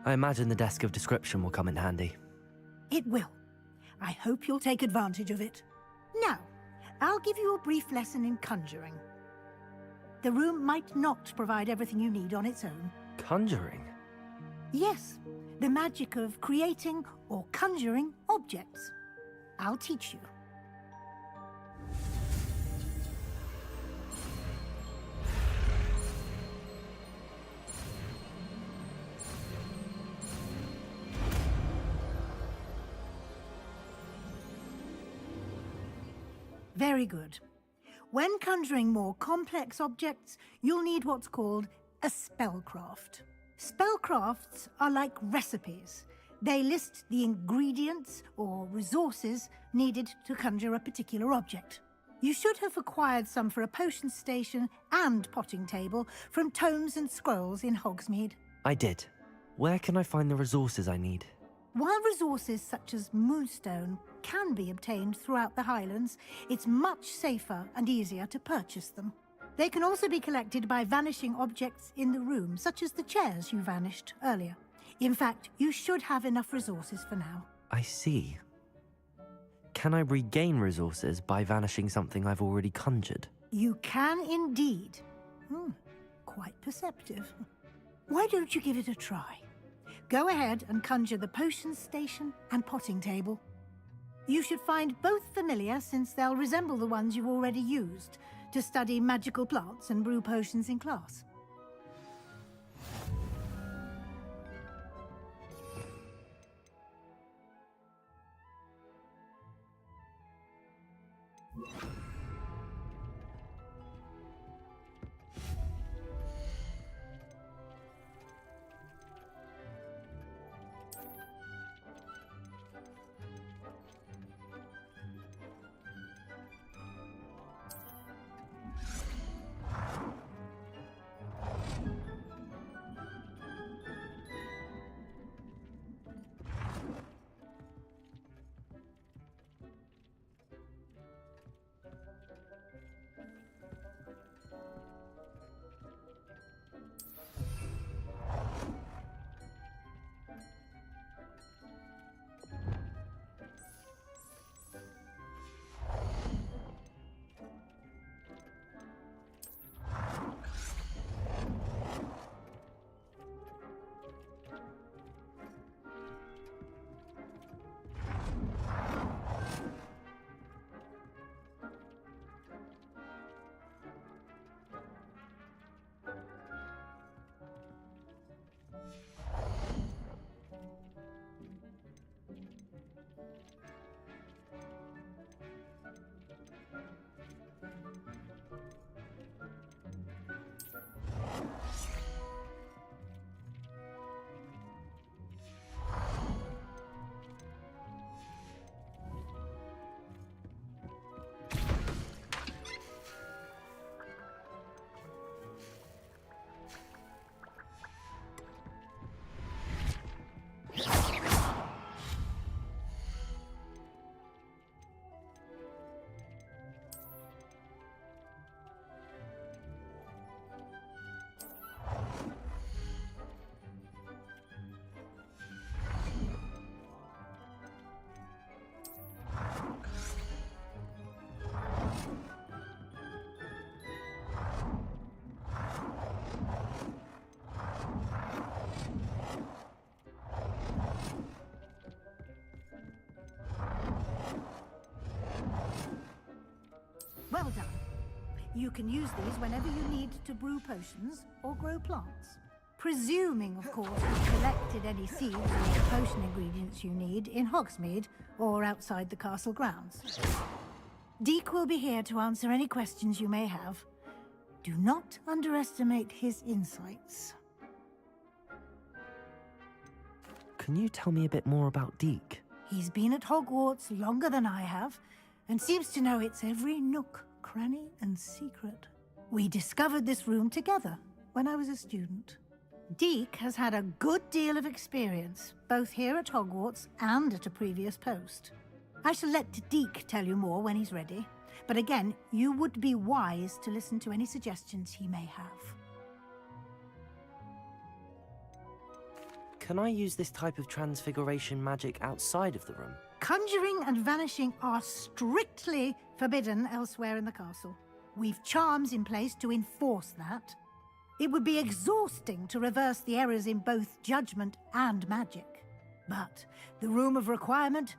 I imagine the desk of description will come in handy. It will. I hope you'll take advantage of it. Now, I'll give you a brief lesson in conjuring. The room might not provide everything you need on its own. Conjuring? Yes, the magic of creating or conjuring objects. I'll teach you. Very good. When conjuring more complex objects, you'll need what's called a spellcraft. Spellcrafts are like recipes. They list the ingredients or resources needed to conjure a particular object. You should have acquired some for a potion station and potting table from tomes and scrolls in Hogsmeade. I did. Where can I find the resources I need? While resources such as moonstone can be obtained throughout the Highlands, it's much safer and easier to purchase them. They can also be collected by vanishing objects in the room, such as the chairs you vanished earlier. In fact, you should have enough resources for now. I see. Can I regain resources by vanishing something I've already conjured? You can indeed. Quite perceptive. Why don't you give it a try? Go ahead and conjure the potion station and potting table. You should find both familiar, since they'll resemble the ones you've already used to study magical plants and brew potions in class. Well done. You can use these whenever you need to brew potions or grow plants. Presuming, of course, you've collected any seeds or potion ingredients you need in Hogsmeade or outside the castle grounds. Deek will be here to answer any questions you may have. Do not underestimate his insights. Can you tell me a bit more about Deek? He's been at Hogwarts longer than I have, and seems to know its every nook, cranny, and secret. We discovered this room together when I was a student. Deek has had a good deal of experience, both here at Hogwarts and at a previous post. I shall let Deek tell you more when he's ready, but again, you would be wise to listen to any suggestions he may have. Can I use this type of transfiguration magic outside of the room? Conjuring and vanishing are strictly forbidden elsewhere in the castle. We've charms in place to enforce that. It would be exhausting to reverse the errors in both judgment and magic. But the Room of Requirement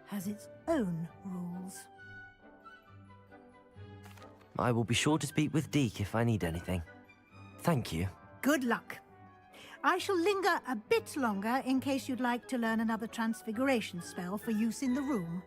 has its own rules. I will be sure to speak with Deke if I need anything. Thank you. Good luck. I shall linger a bit longer in case you'd like to learn another transfiguration spell for use in the room.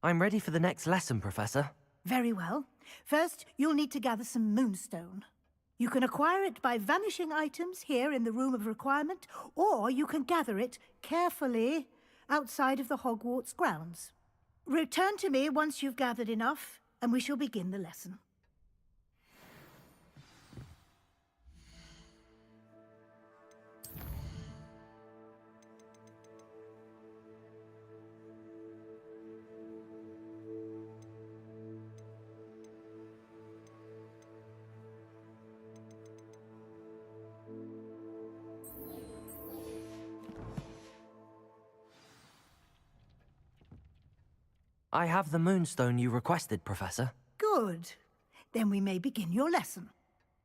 I'm ready for the next lesson, Professor. Very well. First, you'll need to gather some moonstone. You can acquire it by vanishing items here in the Room of Requirement, or you can gather it carefully outside of the Hogwarts grounds. Return to me once you've gathered enough, and we shall begin the lesson. I have the moonstone you requested, Professor. Good. Then we may begin your lesson.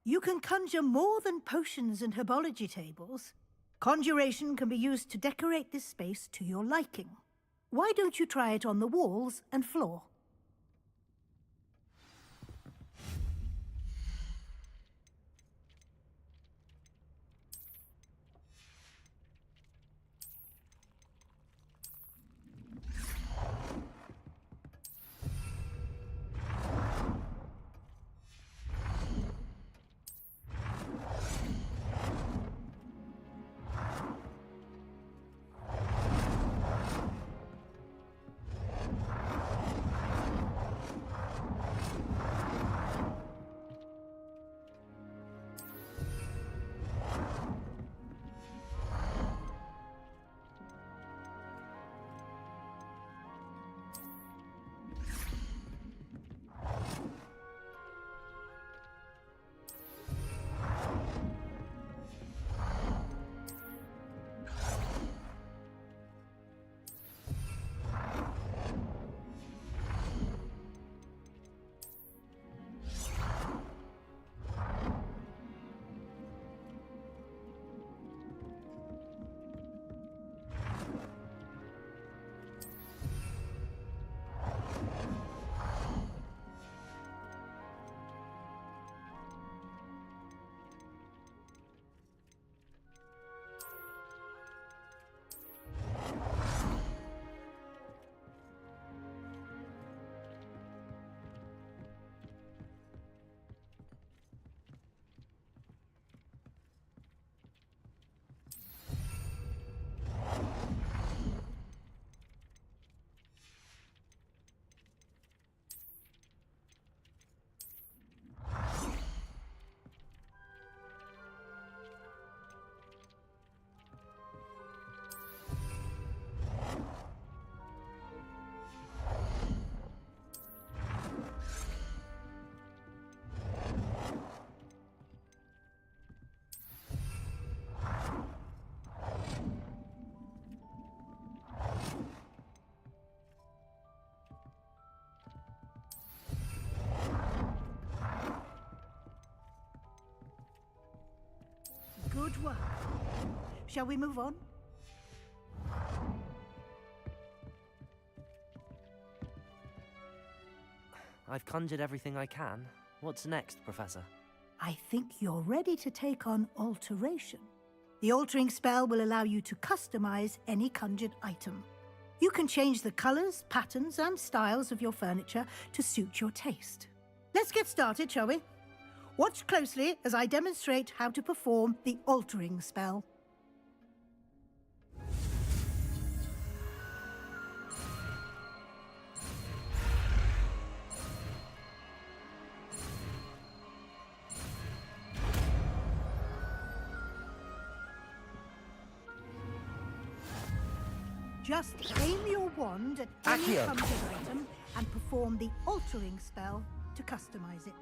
You can conjure more than potions and herbology tables. Conjuration can be used to decorate this space to your liking. Why don't you try it on the walls and floor? Good work. Shall we move on? I've conjured everything I can. What's next, Professor? I think you're ready to take on alteration. The altering spell will allow you to customize any conjured item. You can change the colors, patterns, and styles of your furniture to suit your taste. Let's get started, shall we? Watch closely as I demonstrate how to perform the altering spell. Just aim your wand at any Accio. comfort item and perform the altering spell to customize it.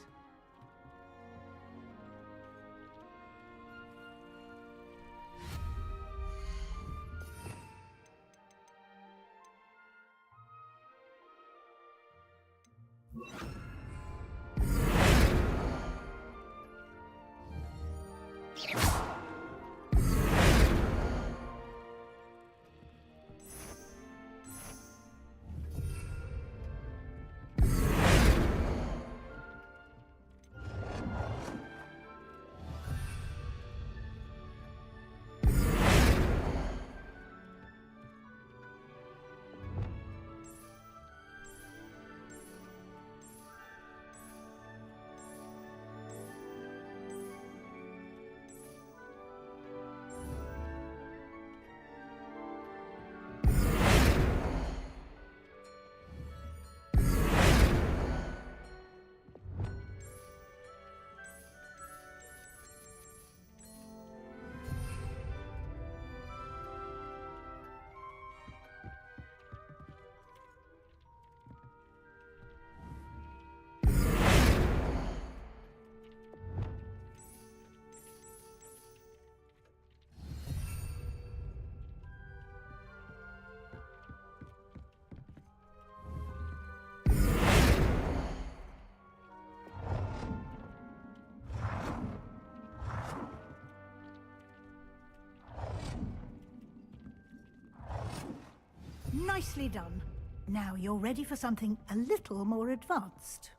Nicely done. Now you're ready for something a little more advanced.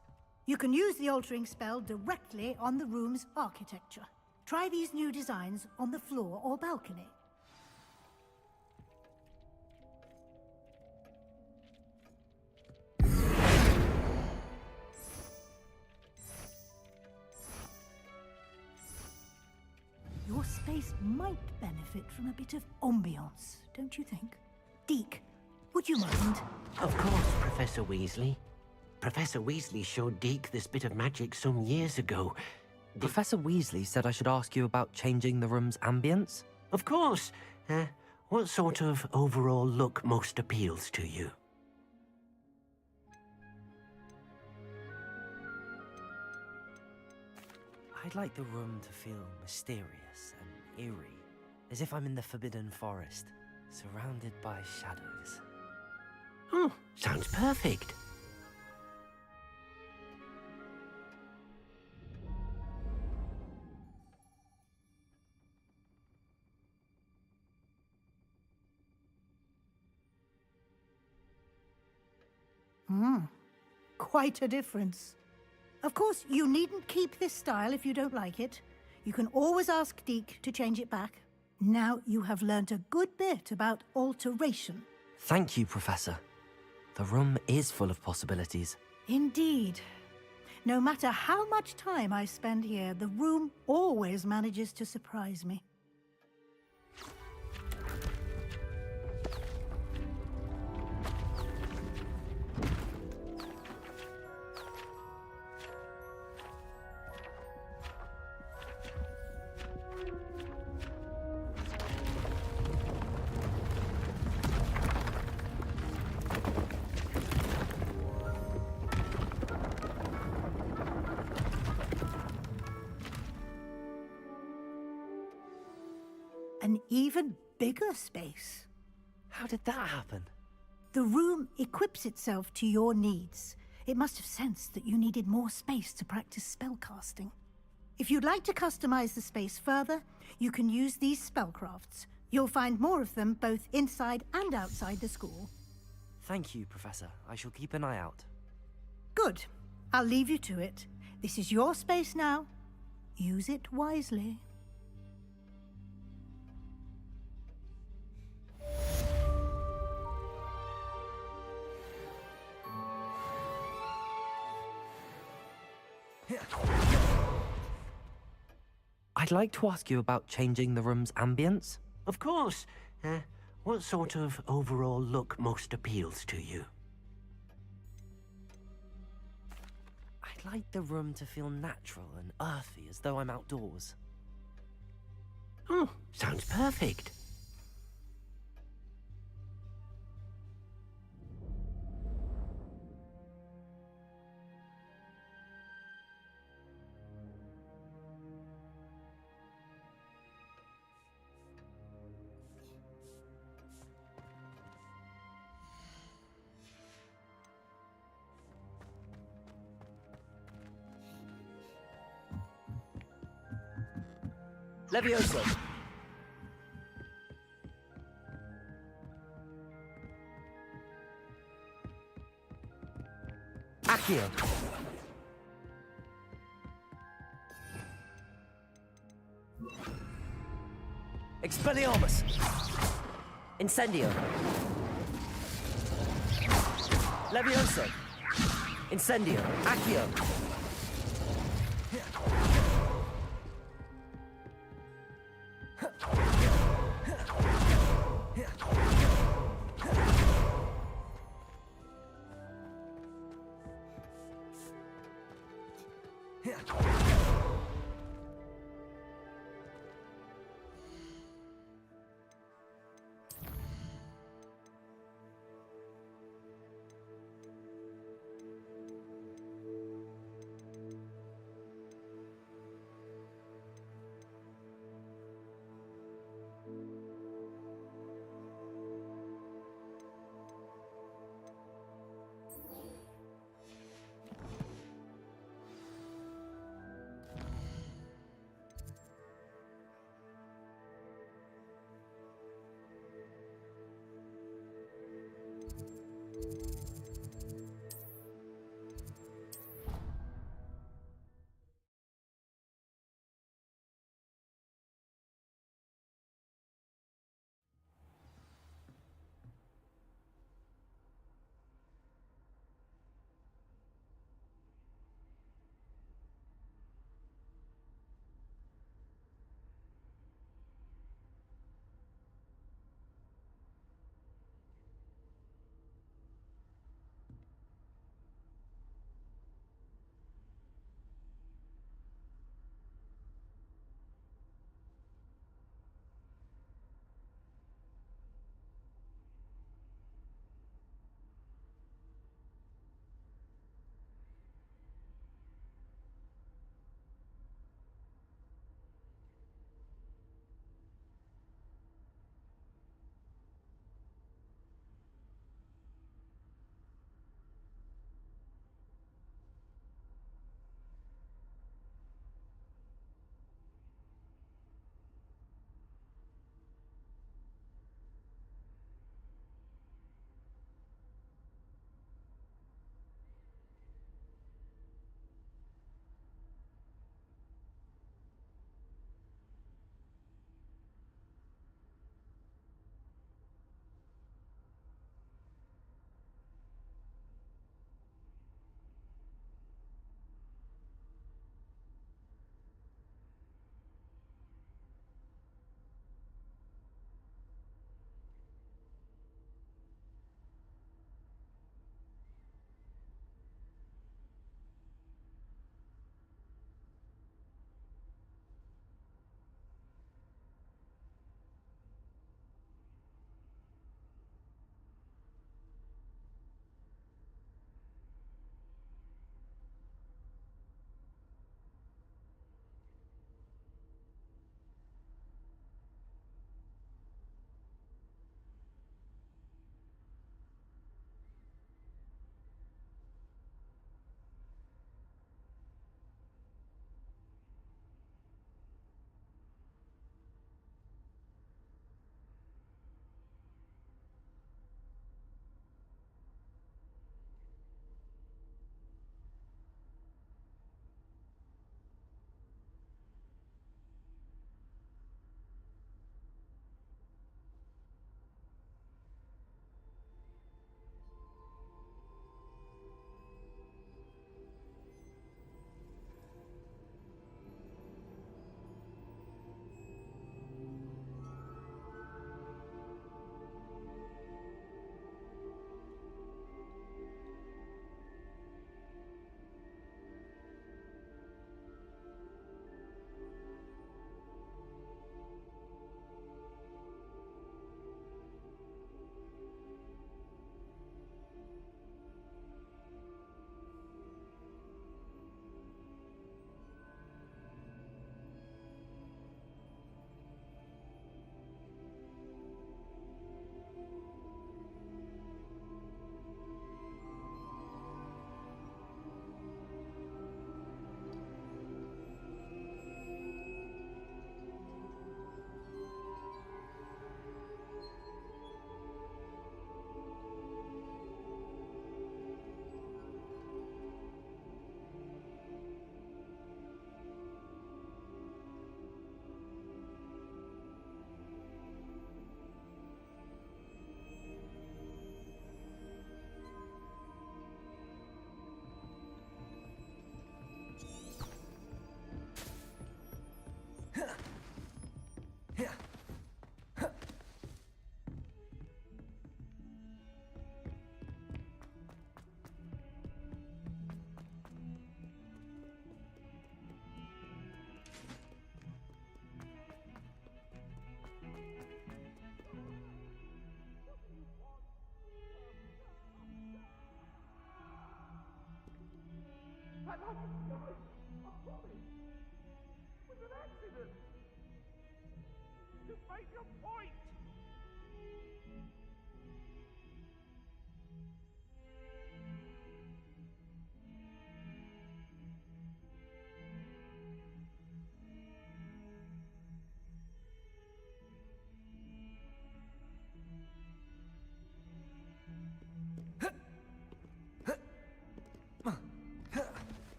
You can use the altering spell directly on the room's architecture. Try these new designs on the floor or balcony. Your space might benefit from a bit of ambiance, don't you think? Deke, would you mind? Of course, Professor Weasley. Professor Weasley showed Deke this bit of magic some years ago. Professor Weasley said I should ask you about changing the room's ambience? Of course. What sort of overall look most appeals to you? I'd like the room to feel mysterious and eerie, as if I'm in the Forbidden Forest, surrounded by shadows. Oh, sounds perfect. Quite a difference. Of course, you needn't keep this style if you don't like it. You can always ask Deke to change it back. Now you have learnt a good bit about alteration. Thank you, Professor. The room is full of possibilities. Indeed. No matter how much time I spend here, the room always manages to surprise me. An even bigger space. How did that happen? The room equips itself to your needs. It must have sensed that you needed more space to practice spellcasting. If you'd like to customize the space further, you can use these spellcrafts. You'll find more of them both inside and outside the school. Thank you, Professor. I shall keep an eye out. Good. I'll leave you to it. This is your space now. Use it wisely. I'd like to ask you about changing the room's ambience. Of course. What sort of overall look most appeals to you? I'd like the room to feel natural and earthy, as though I'm outdoors. Oh, sounds perfect. Levioso. Accio. Expelliarmus. Incendio. Levioso. Incendio. Accio.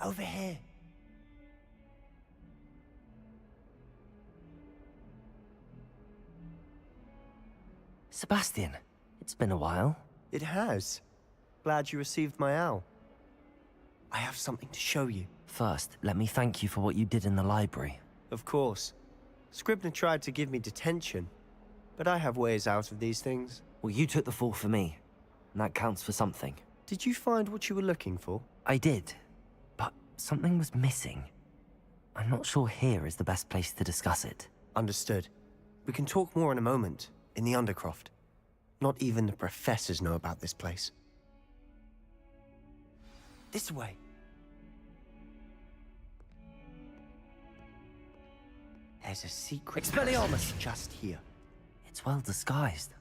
Over here. Sebastian, it's been a while. It has. Glad you received my owl. I have something to show you. First, let me thank you for what you did in the library. Of course. Scribner tried to give me detention, but I have ways out of these things. Well, you took the fall for me, and that counts for something. Did you find what you were looking for? I did, but something was missing. I'm not sure here is the best place to discuss it. Understood. We can talk more in a moment, in the Undercroft. Not even the professors know about this place. This way. There's a secret Expelliarmus! passage just here. It's well disguised.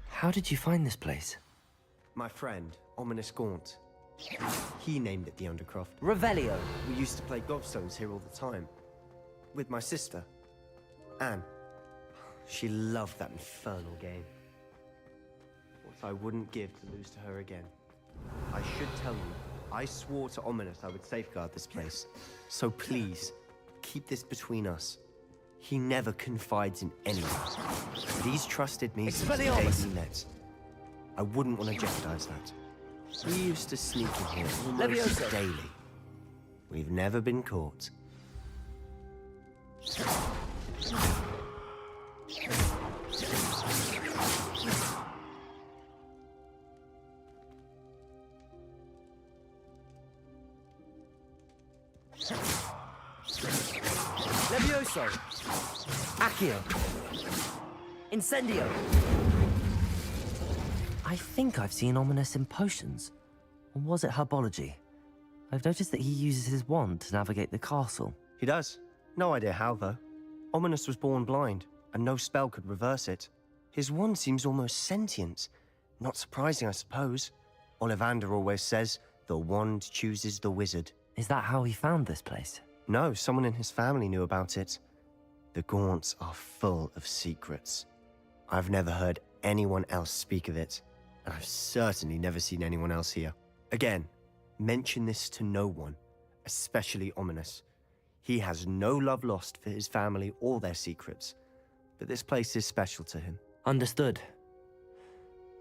How did you find this place? My friend, Ominous Gaunt. He named it the Undercroft. Revelio! We used to play gobstones here all the time. With my sister, Anne. She loved that infernal game. What I wouldn't give to lose to her again. I should tell you, I swore to Ominous I would safeguard this place. So please, keep this between us. He never confides in anyone. But he's trusted me since the day we met. I wouldn't want to jeopardize that. We used to sneak in here almost Levioso. daily. We've never been caught. Levioso! Accio! Incendio! I think I've seen Ominous in potions. Or was it herbology? I've noticed that he uses his wand to navigate the castle. He does. No idea how, though. Ominous was born blind, and no spell could reverse it. His wand seems almost sentient. Not surprising, I suppose. Ollivander always says, the wand chooses the wizard. Is that how he found this place? No, someone in his family knew about it. The Gaunts are full of secrets. I've never heard anyone else speak of it, and I've certainly never seen anyone else here. Again, mention this to no one, especially Ominous. He has no love lost for his family or their secrets, but this place is special to him. Understood.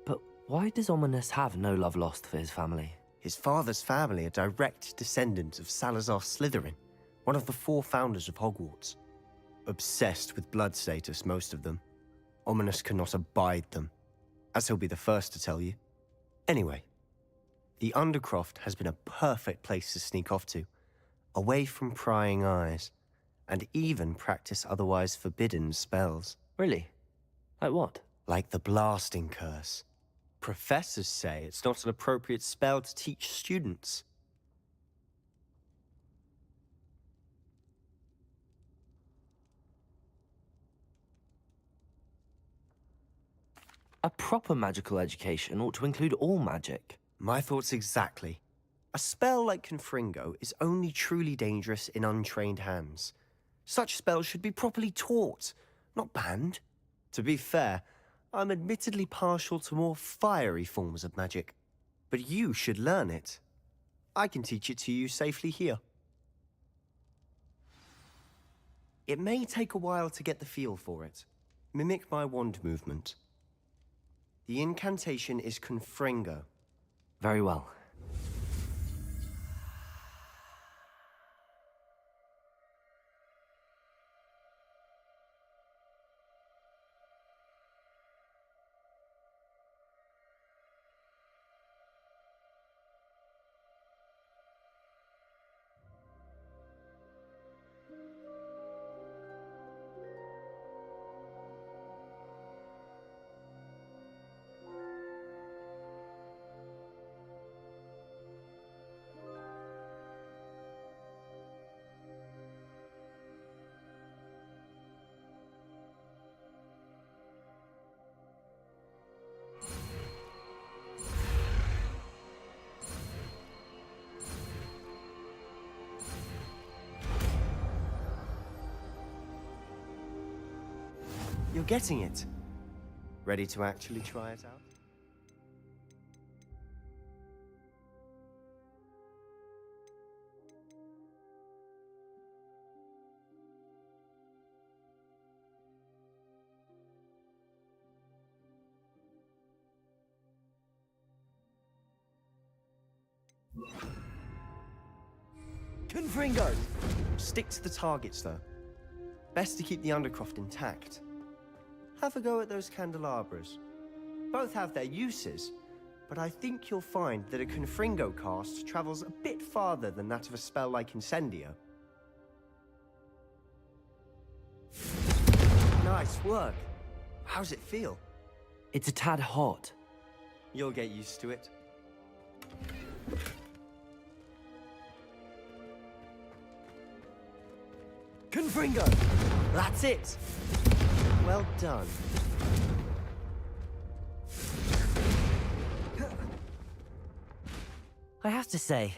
But why does Ominous have no love lost for his family? His father's family are direct descendants of Salazar Slytherin, one of the 4 founders of Hogwarts. Obsessed with blood status, most of them. Ominous cannot abide them, as he'll be the first to tell you. Anyway, the Undercroft has been a perfect place to sneak off to, away from prying eyes, and even practice otherwise forbidden spells. Really? Like what? Like the blasting curse. Professors say it's not an appropriate spell to teach students. A proper magical education ought to include all magic. My thoughts exactly. A spell like Confringo is only truly dangerous in untrained hands. Such spells should be properly taught, not banned. To be fair, I'm admittedly partial to more fiery forms of magic. But you should learn it. I can teach it to you safely here. It may take a while to get the feel for it. Mimic my wand movement. The incantation is Confringo. Very well. You're getting it. Ready to actually try it out? Confringo! Stick to the targets, though. Best to keep the Undercroft intact. Have a go at those candelabras. Both have their uses, but I think you'll find that a Confringo cast travels a bit farther than that of a spell like Incendio. Nice work. How's it feel? It's a tad hot. You'll get used to it. Confringo! That's it! Well done. I have to say,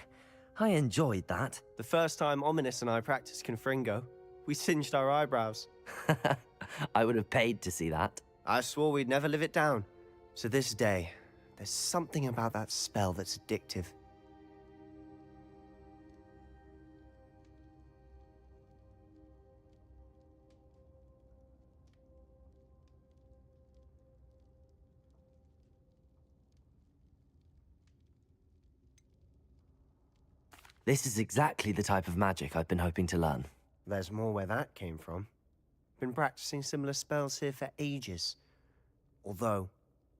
I enjoyed that. The first time Ominous and I practiced Confringo, we singed our eyebrows. I would have paid to see that. I swore we'd never live it down. To this day, there's something about that spell that's addictive. This is exactly the type of magic I've been hoping to learn. There's more where that came from. Been practicing similar spells here for ages. Although,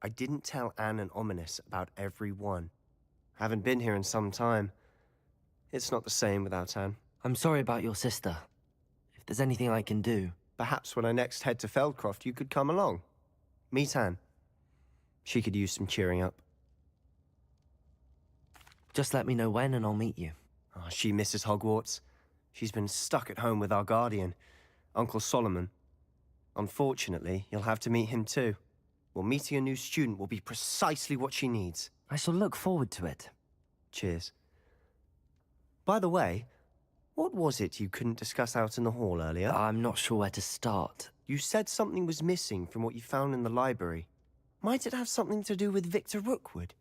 I didn't tell Anne and Ominous about every one. Haven't been here in some time. It's not the same without Anne. I'm sorry about your sister. If there's anything I can do... Perhaps when I next head to Feldcroft, you could come along. Meet Anne. She could use some cheering up. Just let me know when and I'll meet you. Oh, she misses Hogwarts. She's been stuck at home with our guardian, Uncle Solomon. Unfortunately, you'll have to meet him too. Well, meeting a new student will be precisely what she needs. I shall look forward to it. Cheers. By the way, what was it you couldn't discuss out in the hall earlier? I'm not sure where to start. You said something was missing from what you found in the library. Might it have something to do with Victor Rookwood?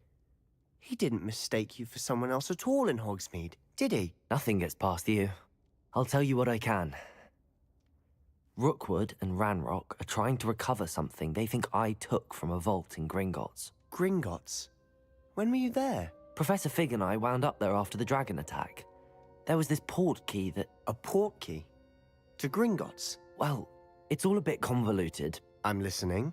He didn't mistake you for someone else at all in Hogsmeade, did he? Nothing gets past you. I'll tell you what I can. Rookwood and Ranrock are trying to recover something they think I took from a vault in Gringotts. Gringotts? When were you there? Professor Fig and I wound up there after the dragon attack. There was this port key that... A port key? To Gringotts? Well, it's all a bit convoluted. I'm listening.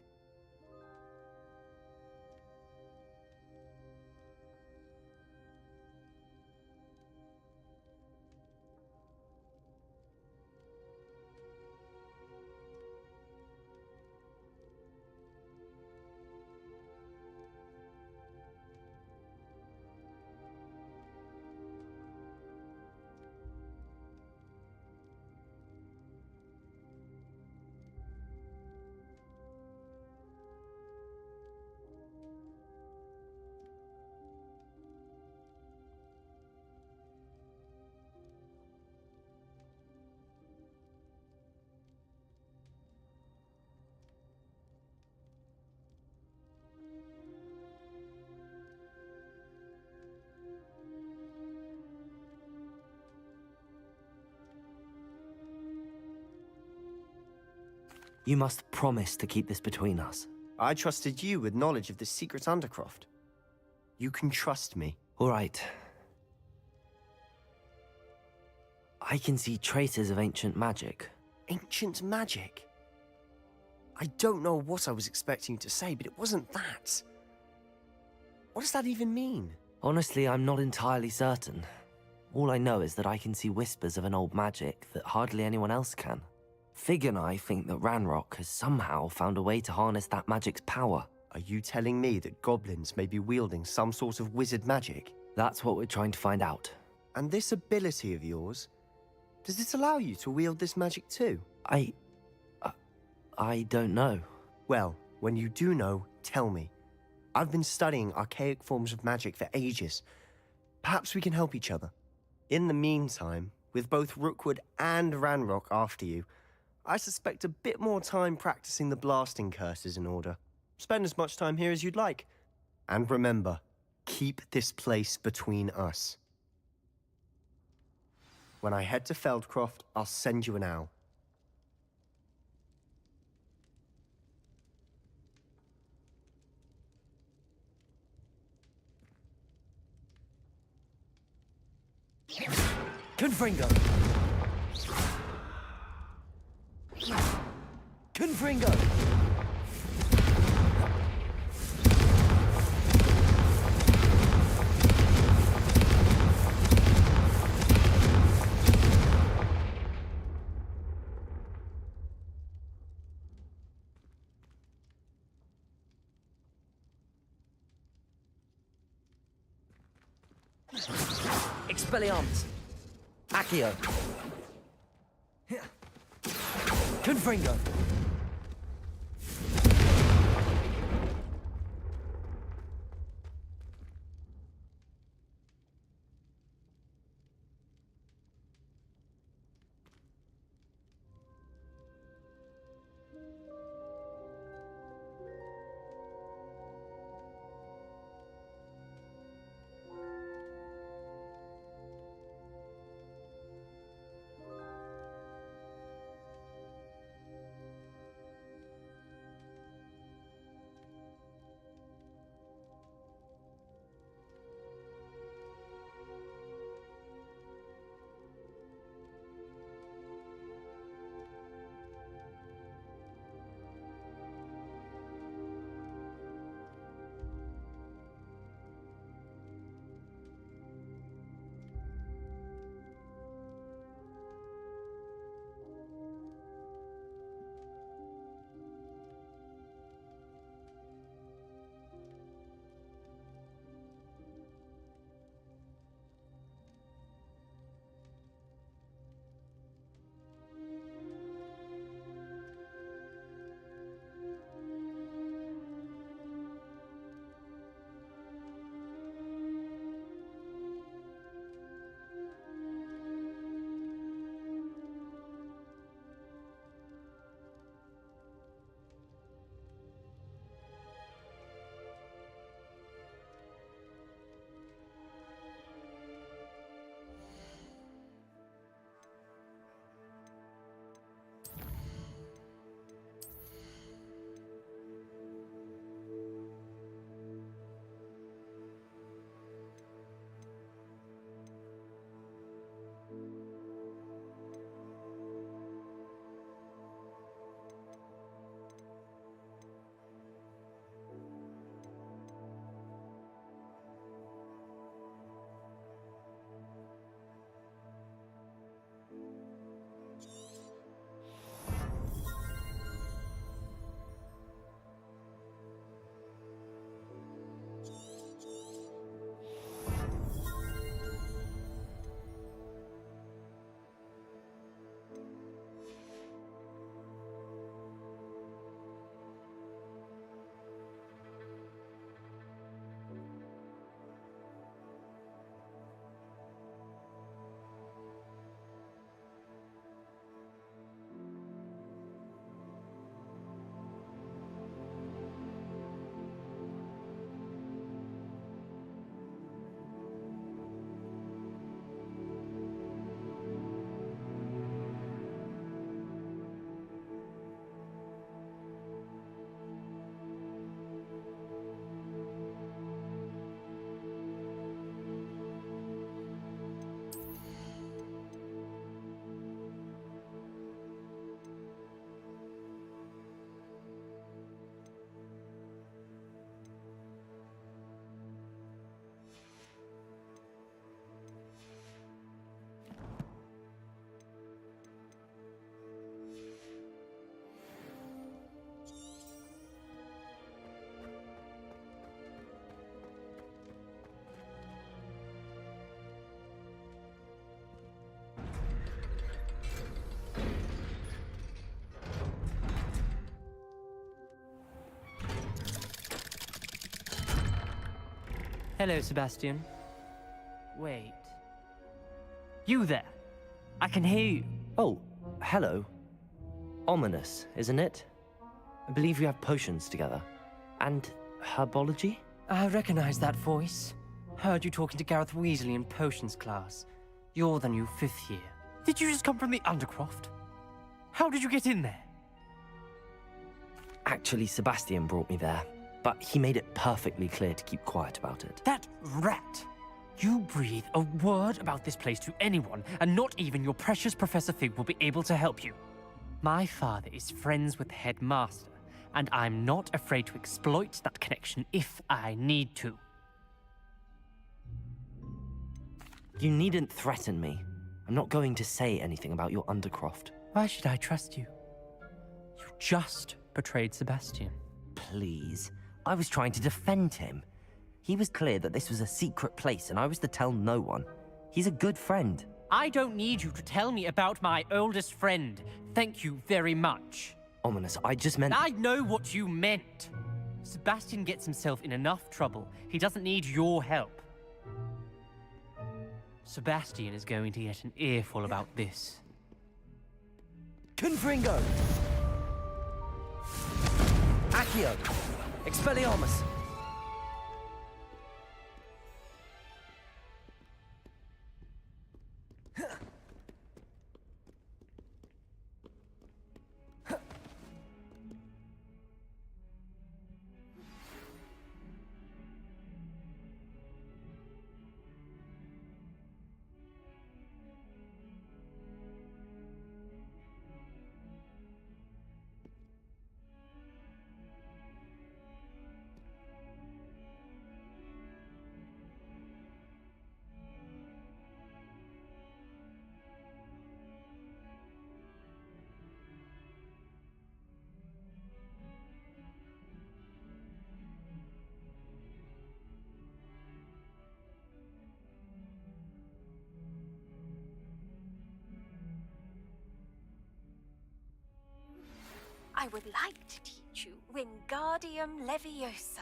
You must promise to keep this between us. I trusted you with knowledge of this secret undercroft. You can trust me. All right. I can see traces of ancient magic. Ancient magic? I don't know what I was expecting you to say, but it wasn't that. What does that even mean? Honestly, I'm not entirely certain. All I know is that I can see whispers of an old magic that hardly anyone else can. Fig and I think that Ranrock has somehow found a way to harness that magic's power. Are you telling me that goblins may be wielding some sort of wizard magic? That's what we're trying to find out. And this ability of yours, does it allow you to wield this magic too? I don't know. Well, when you do know, tell me. I've been studying archaic forms of magic for ages. Perhaps we can help each other. In the meantime, with both Rookwood and Ranrock after you, I suspect a bit more time practicing the blasting curse is in order. Spend as much time here as you'd like. And remember, keep this place between us. When I head to Feldcroft, I'll send you an owl. Confringo! Confringo! Expelliarmus! Accio! Confringo! Hello, Sebastian. Wait. You there? I can hear you. Oh, hello. Ominous, isn't it? I believe you have potions together. And herbology? I recognize that voice. Heard you talking to Gareth Weasley in potions class. You're the new 5th year. Did you just come from the Undercroft? How did you get in there? Actually, Sebastian brought me there, but he made it perfectly clear to keep quiet about it. That rat! You breathe a word about this place to anyone, and not even your precious Professor Fig will be able to help you. My father is friends with the headmaster, and I'm not afraid to exploit that connection if I need to. You needn't threaten me. I'm not going to say anything about your Undercroft. Why should I trust you? You just betrayed Sebastian. Please. I was trying to defend him. He was clear that this was a secret place and I was to tell no one. He's a good friend. I don't need you to tell me about my oldest friend. Thank you very much. Ominous, I just meant... I know what you meant. Sebastian gets himself in enough trouble. He doesn't need your help. Sebastian is going to get an earful about this. Confringo! Accio! Expelliarmus! I would like to teach you Wingardium Leviosa.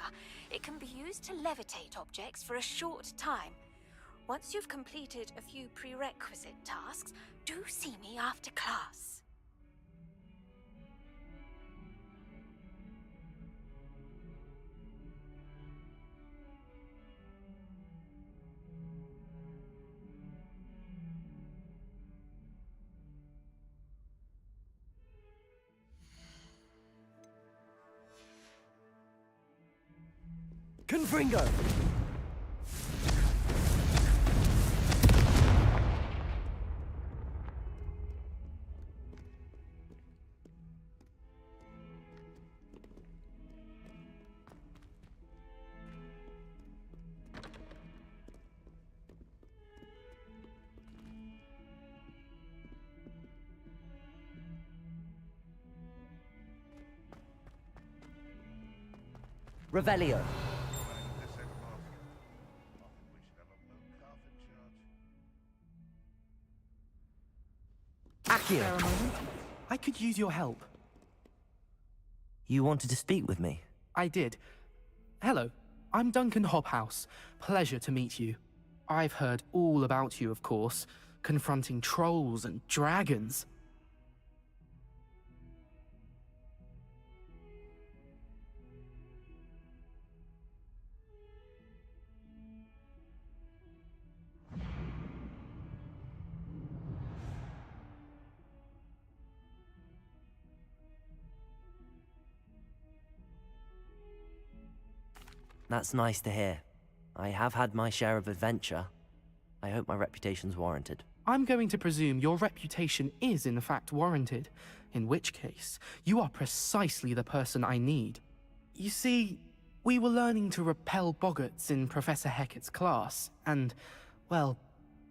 It can be used to levitate objects for a short time. Once you've completed a few prerequisite tasks, do see me after class. Confringo! Revelio. Spare a moment. I could use your help. You wanted to speak with me? I did. Hello, I'm Duncan Hobhouse. Pleasure to meet you. I've heard all about you, of course, confronting trolls and dragons. That's nice to hear. I have had my share of adventure. I hope my reputation's warranted. I'm going to presume your reputation is in fact warranted, in which case, you are precisely the person I need. You see, we were learning to repel boggarts in Professor Hecat's class, and, well,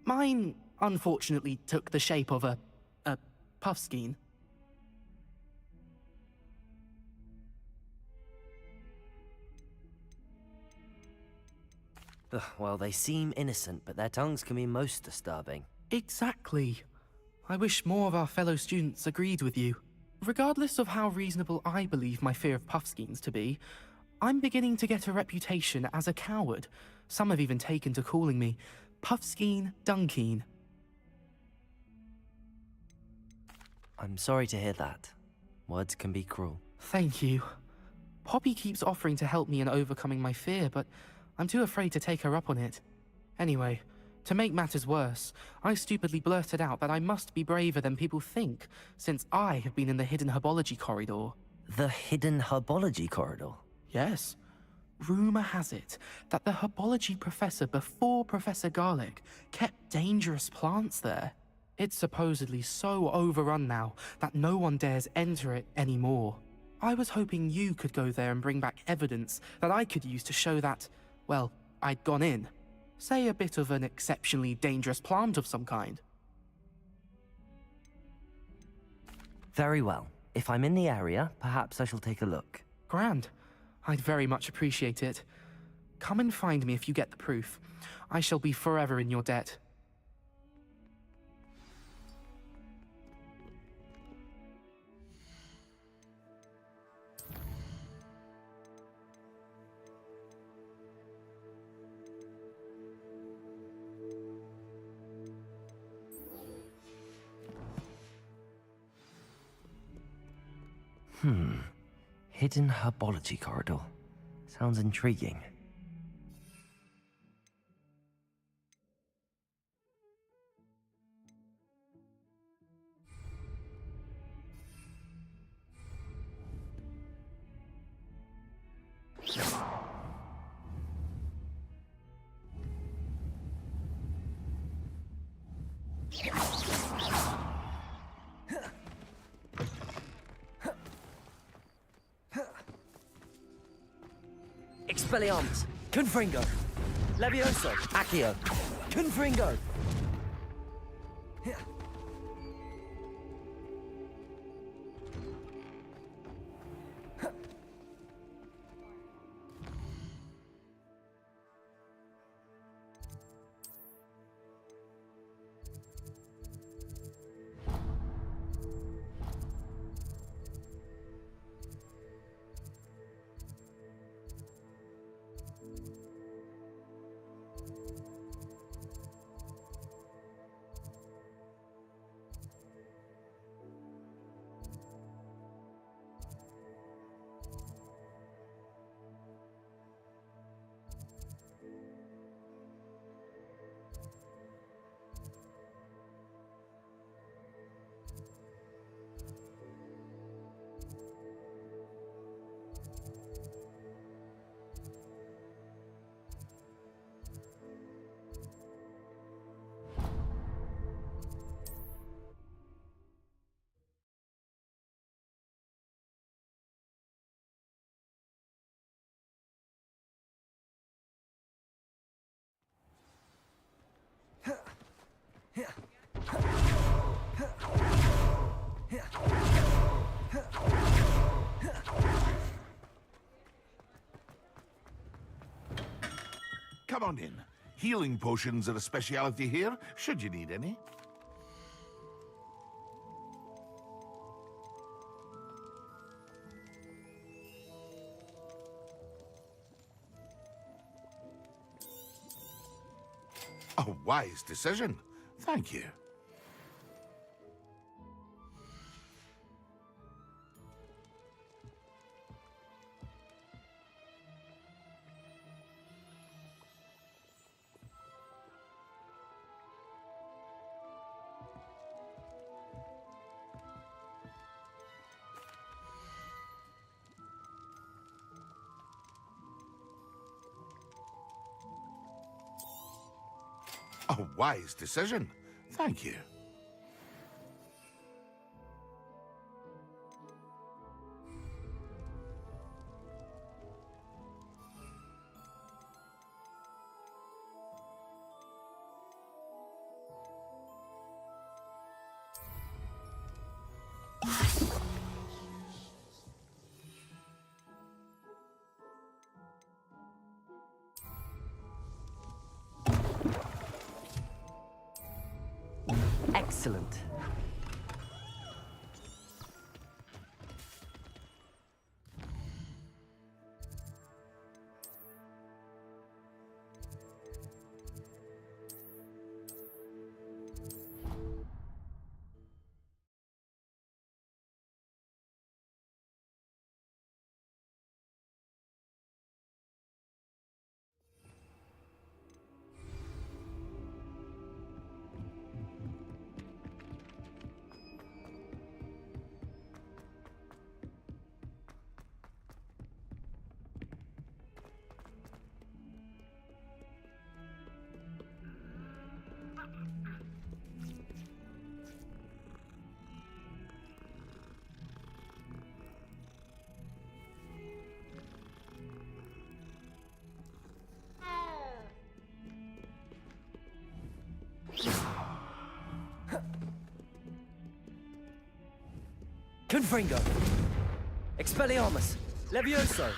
mine unfortunately took the shape of a puffskein. Ugh, well, they seem innocent, but their tongues can be most disturbing. Exactly. I wish more of our fellow students agreed with you. Regardless of how reasonable I believe my fear of puffskeins to be, I'm beginning to get a reputation as a coward. Some have even taken to calling me Puffskein Dunkeen. I'm sorry to hear that. Words can be cruel. Thank you. Poppy keeps offering to help me in overcoming my fear, but I'm too afraid to take her up on it. Anyway, to make matters worse, I stupidly blurted out that I must be braver than people think, since I have been in the hidden herbology corridor. The hidden herbology corridor? Yes. Rumor has it that the herbology professor before Professor Garlic kept dangerous plants there. It's supposedly so overrun now that no one dares enter it anymore. I was hoping you could go there and bring back evidence that I could use to show that, well, I'd gone in. Say a bit of an exceptionally dangerous plant of some kind. Very well. If I'm in the area, perhaps I shall take a look. Grand. I'd very much appreciate it. Come and find me if you get the proof. I shall be forever in your debt. Hidden herbology corridor. Sounds intriguing. Expelliarmus! Confringo! Levioso! Accio! Confringo! Come on in. Healing potions are a speciality here, should you need any. A wise decision. Thank you. A wise decision. Thank you. Excellent. Confringo! Expelliarmus! Levioso!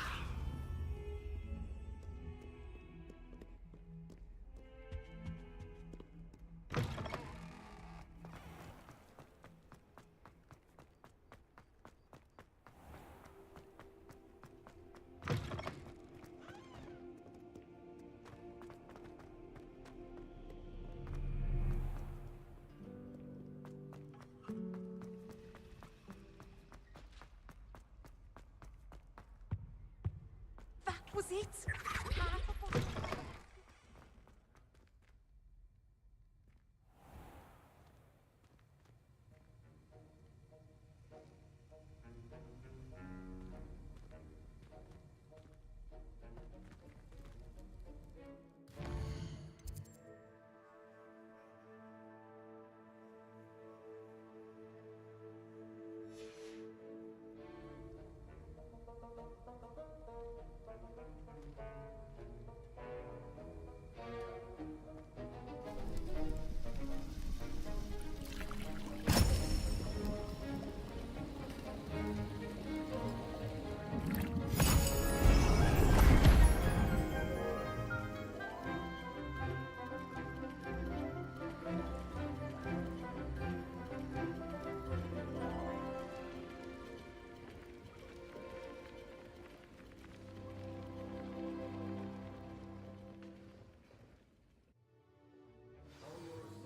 That was it?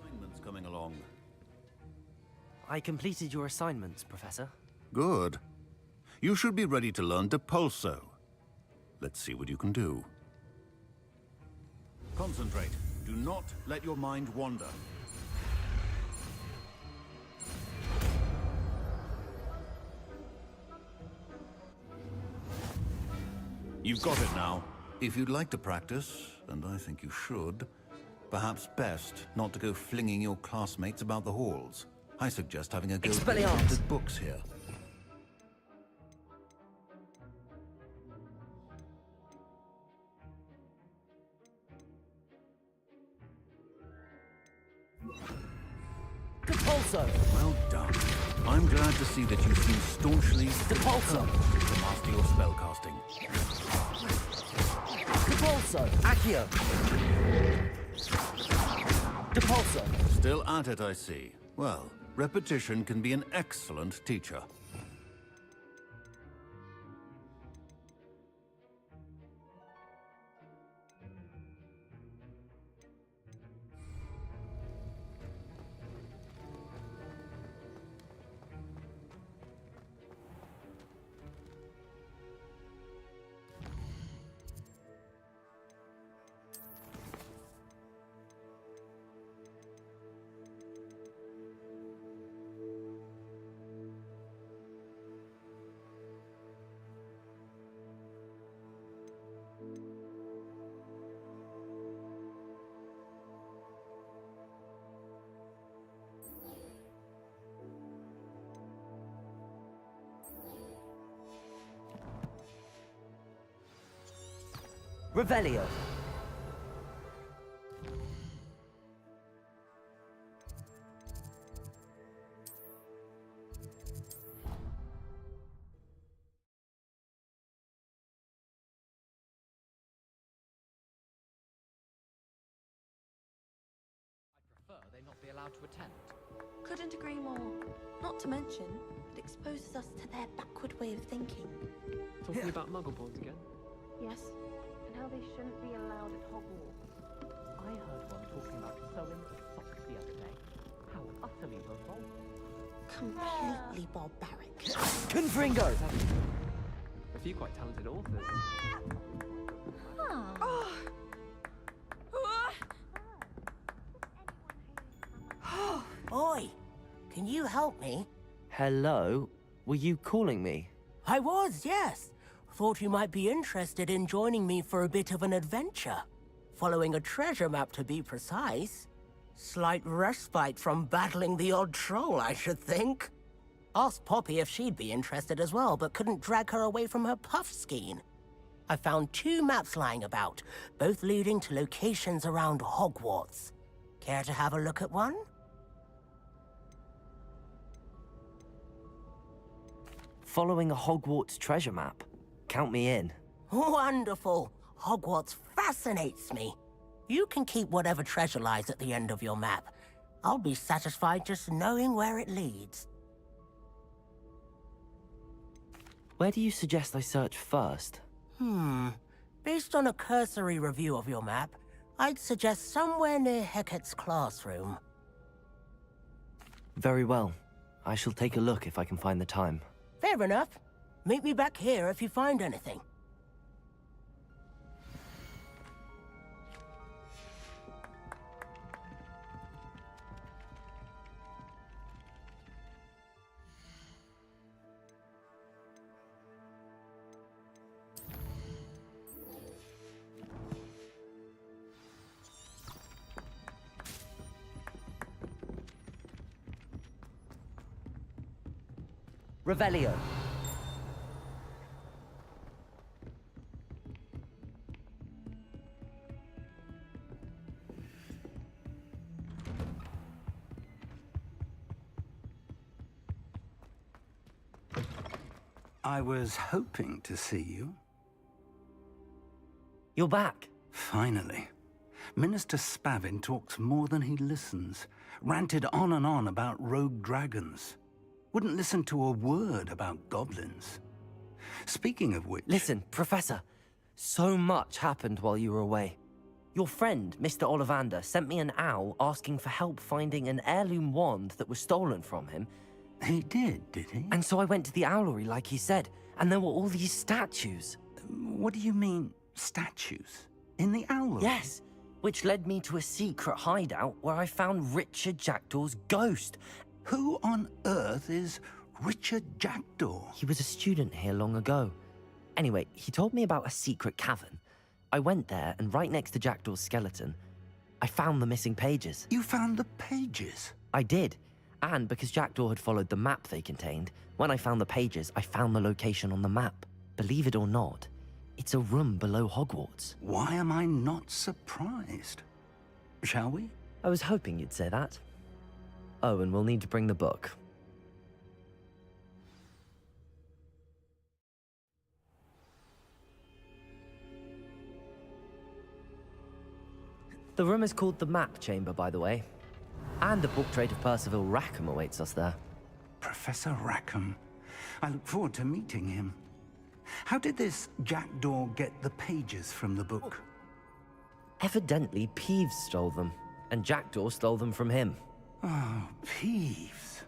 Assignments coming along. I completed your assignments, Professor. Good. You should be ready to learn Depulso. Let's see what you can do. Concentrate. Do not let your mind wander. You've got it now. If you'd like to practice, and I think you should, perhaps best not to go flinging your classmates about the halls. I suggest having a go at Expelliarmus! the books here. Depulso! Well done. I'm glad to see that you seem staunchly Depulso! determined to master your spellcasting. Depulso! Accio! Depulso! Still at it, I see. Well, repetition can be an excellent teacher. Revelio! They not be allowed to attend. Couldn't agree more. Not to mention, it exposes us to their backward way of thinking. Talking about Muggleborns again? Yes, and how they shouldn't be allowed at Hogwarts. I heard one talking about sewing socks the other day. How utterly revolting. Completely barbaric. Confringo! A few quite talented authors. Oi, can you help me? Hello? Were you calling me? I was, yes. Thought you might be interested in joining me for a bit of an adventure. Following a treasure map, to be precise. Slight respite from battling the odd troll, I should think. Asked Poppy if she'd be interested as well, but couldn't drag her away from her puff skein. I found 2 maps lying about, both leading to locations around Hogwarts. Care to have a look at one? following a Hogwarts treasure map. Count me in. Wonderful. Hogwarts fascinates me. You can keep whatever treasure lies at the end of your map. I'll be satisfied just knowing where it leads. Where do you suggest I search first? Based on a cursory review of your map, I'd suggest somewhere near Hecate's classroom. Very well. I shall take a look if I can find the time. Fair enough. Meet me back here if you find anything. Revelio. I was hoping to see you. You're back. Finally. Minister Spavin talks more than he listens. Ranted on and on about rogue dragons. Wouldn't listen to a word about goblins. Speaking of which... Listen, Professor. So much happened while you were away. Your friend, Mr. Ollivander, sent me an owl asking for help finding an heirloom wand that was stolen from him. He did he? And so I went to the owlery like he said, and there were all these statues. What do you mean, statues? In the owlery? Yes, which led me to a secret hideout where I found Richard Jackdaw's ghost. Who on earth is Richard Jackdaw? He was a student here long ago. Anyway, he told me about a secret cavern. I went there, and right next to Jackdaw's skeleton, I found the missing pages. You found the pages? I did. And because Jackdaw had followed the map they contained, when I found the pages, I found the location on the map. Believe it or not, it's a room below Hogwarts. Why am I not surprised? Shall we? I was hoping you'd say that. Oh, and we'll need to bring the book. The room is called the Map Chamber, by the way. And a portrait of Percival Rackham awaits us there. Professor Rackham. I look forward to meeting him. How did this Jackdaw get the pages from the book? Evidently, Peeves stole them, and Jackdaw stole them from him. Oh, Peeves.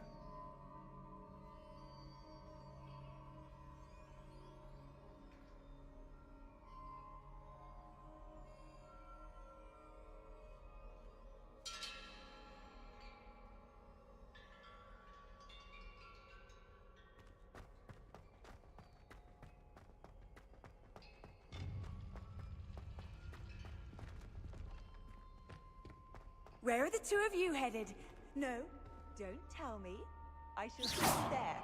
Where are the two of you headed? No, don't tell me. I shall sit there.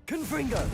Confringo!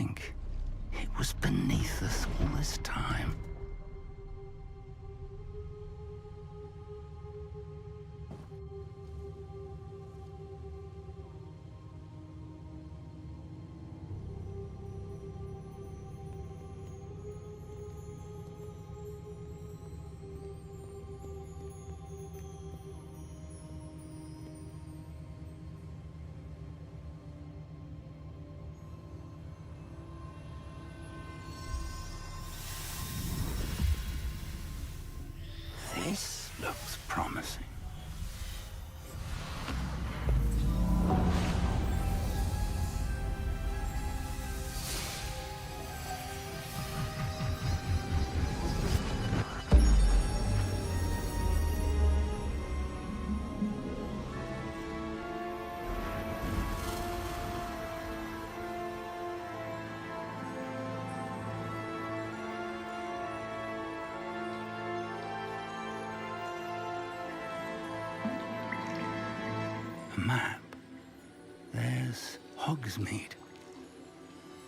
think it was beneath us all this time? This looks promising. Map. There's Hogsmeade.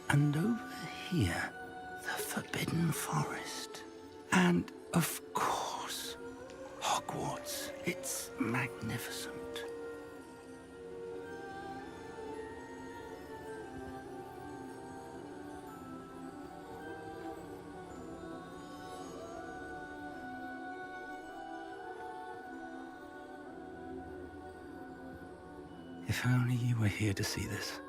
And over here, the Forbidden Forest. And, of course, Hogwarts. It's magnificent. If only you were here to see this.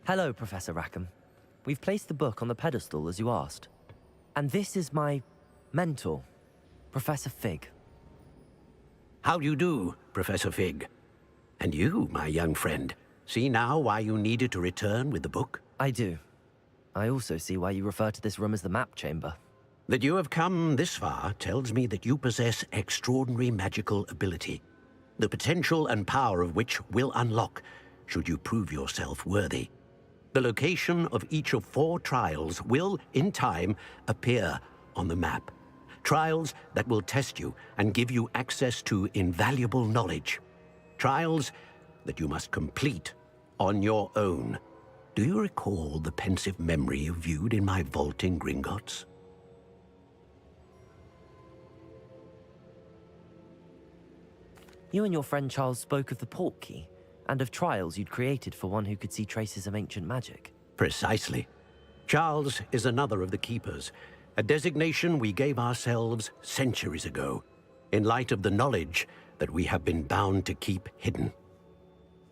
Hello, Professor Rackham. We've placed the book on the pedestal as you asked. And this is my mentor, Professor Fig. How do you do, Professor Fig? And you, my young friend, see now why you needed to return with the book? I do. I also see why you refer to this room as the map chamber. That you have come this far tells me that you possess extraordinary magical ability, the potential and power of which will unlock should you prove yourself worthy. The location of each of 4 trials will, in time, appear on the map. Trials that will test you and give you access to invaluable knowledge. Trials that you must complete on your own. Do you recall the pensive memory you viewed in my vault in Gringotts? You and your friend Charles spoke of the Portkey, and of trials you'd created for one who could see traces of ancient magic. Precisely. Charles is another of the Keepers, a designation we gave ourselves centuries ago, in light of the knowledge that we have been bound to keep hidden.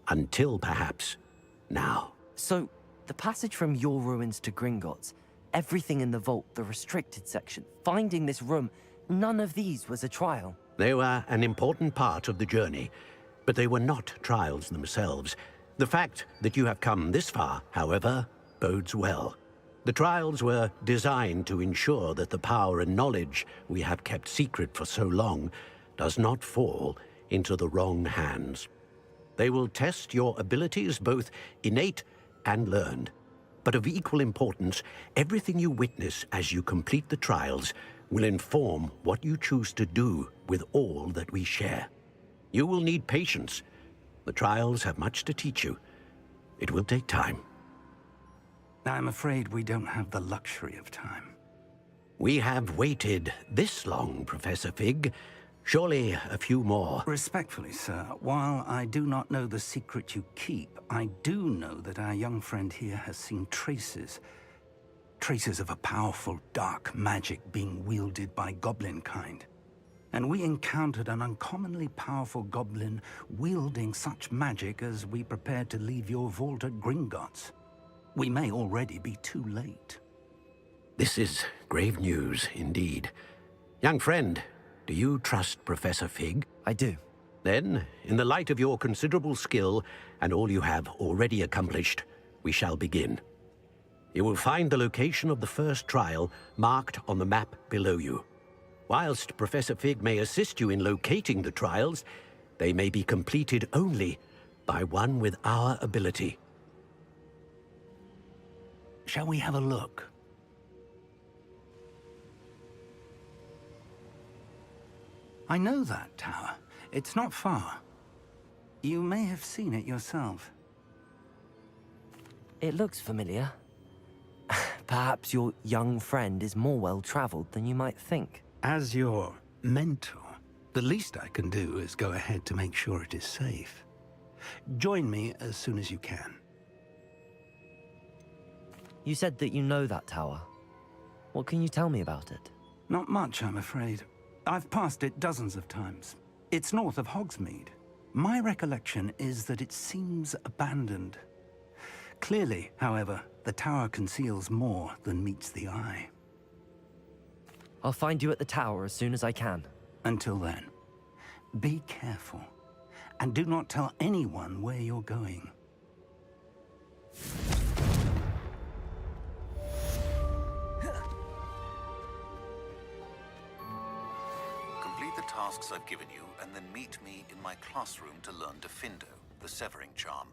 Until, perhaps, now. So, the passage from your ruins to Gringotts, everything in the vault, the restricted section, finding this room, none of these was a trial. They were an important part of the journey, but they were not trials themselves. The fact that you have come this far, however, bodes well. The trials were designed to ensure that the power and knowledge we have kept secret for so long does not fall into the wrong hands. They will test your abilities, both innate and learned. But of equal importance, everything you witness as you complete the trials will inform what you choose to do with all that we share. You will need patience. The trials have much to teach you. It will take time. I'm afraid we don't have the luxury of time. We have waited this long, Professor Fig. Surely a few more. Respectfully, sir, while I do not know the secret you keep, I do know that our young friend here has seen traces. Traces of a powerful dark magic being wielded by goblin kind. And we encountered an uncommonly powerful goblin wielding such magic as we prepared to leave your vault at Gringotts. We may already be too late. This is grave news, indeed. Young friend, do you trust Professor Fig? I do. Then, in the light of your considerable skill and all you have already accomplished, we shall begin. You will find the location of the first trial marked on the map below you. Whilst Professor Fig may assist you in locating the trials, They may be completed only by one with our ability. Shall we have a look? I know that tower. It's not far. You may have seen it yourself. It looks familiar. Perhaps your young friend is more well-traveled than you might think. As your mentor, the least I can do is go ahead to make sure it is safe. Join me as soon as you can. You said that you know that tower. What can you tell me about it? Not much, I'm afraid. I've passed it dozens of times. It's north of Hogsmeade. My recollection is that it seems abandoned. Clearly, however, the tower conceals more than meets the eye. I'll find you at the tower as soon as I can. Until then, be careful, and do not tell anyone where you're going. Complete the tasks I've given you, and then meet me in my classroom to learn Defindo, the severing charm.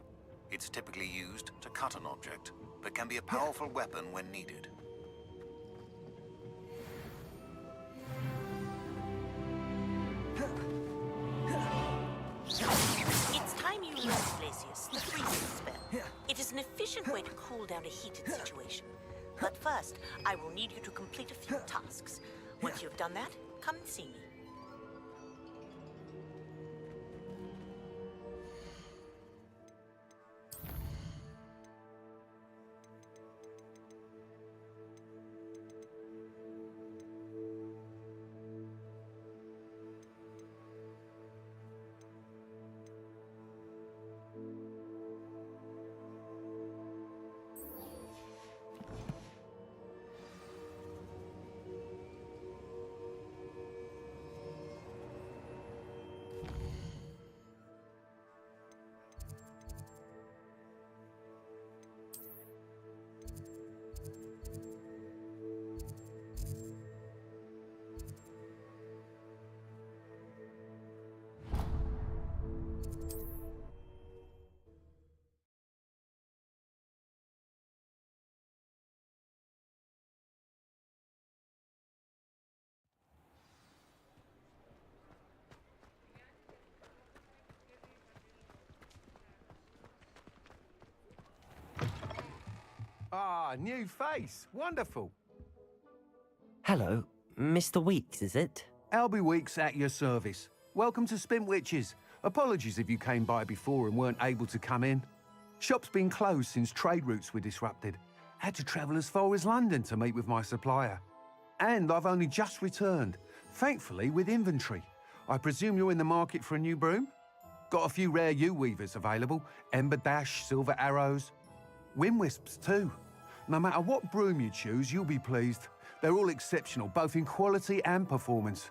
It's typically used to cut an object, but can be a powerful weapon when needed. It's time you learned, Glacius, the freezing spell. It is an efficient way to cool down a heated situation. But first, I will need you to complete a few tasks. Once you've done that, come and see me. Ah, new face. Wonderful. Hello, Mr. Weeks, is it? Albie Weeks at your service. Welcome to Spintwitches. Apologies if you came by before and weren't able to come in. Shop's been closed since trade routes were disrupted. Had to travel as far as London to meet with my supplier. And I've only just returned, thankfully with inventory. I presume you're in the market for a new broom? Got a few rare yew-weavers available. Ember Dash, Silver Arrows. Wind Wisps too. No matter what broom you choose, you'll be pleased. They're all exceptional, both in quality and performance.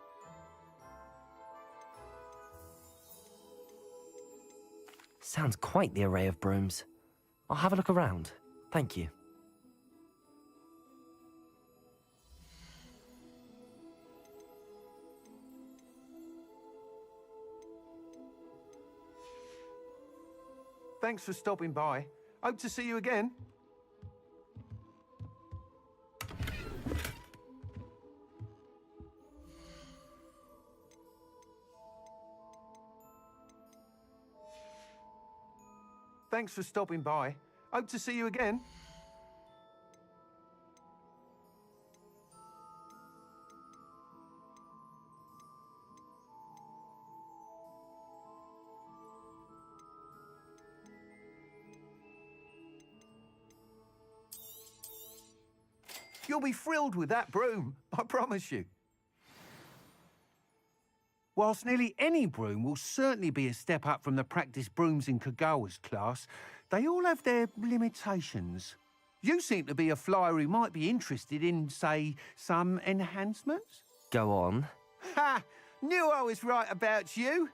Sounds quite the array of brooms. I'll have a look around. Thank you. Thanks for stopping by. Hope to see you again. Thanks for stopping by. Hope to see you again. You'll be thrilled with that broom, I promise you. Whilst nearly any broom will certainly be a step up from the practice brooms in Kagawa's class, they all have their limitations. You seem to be a flyer who might be interested in, say, some enhancements? Go on. Ha! Knew I was right about you.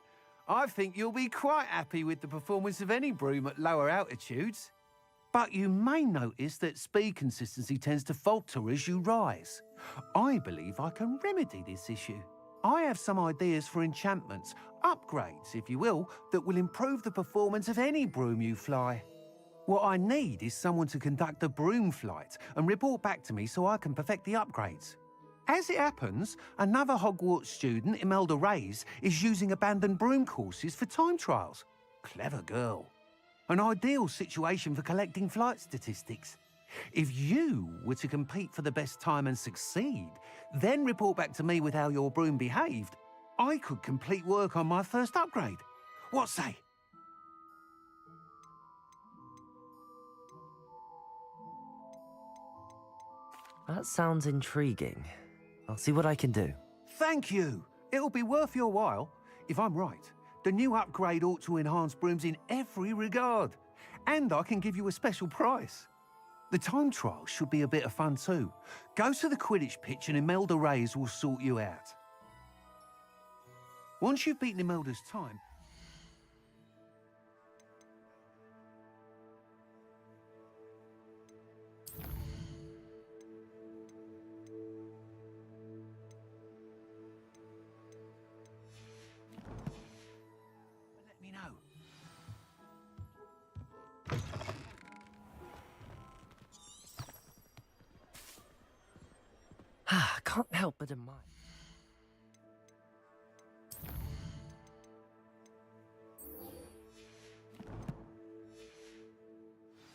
I think you'll be quite happy with the performance of any broom at lower altitudes. But you may notice that speed consistency tends to falter as you rise. I believe I can remedy this issue. I have some ideas for enchantments, upgrades, if you will, that will improve the performance of any broom you fly. What I need is someone to conduct a broom flight and report back to me so I can perfect the upgrades. As it happens, another Hogwarts student, Imelda Reyes, is using abandoned broom courses for time trials. Clever girl. An ideal situation for collecting flight statistics. If you were to compete for the best time and succeed, then report back to me with how your broom behaved, I could complete work on my first upgrade. What say? That sounds intriguing. I'll see what I can do. Thank you. It'll be worth your while. If I'm right, the new upgrade ought to enhance brooms in every regard. And I can give you a special price. The time trial should be a bit of fun too. Go to the Quidditch pitch and Imelda Reyes will sort you out. Once you've beaten Imelda's time, let me know. Can't help but admire.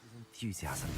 His enthusiasm.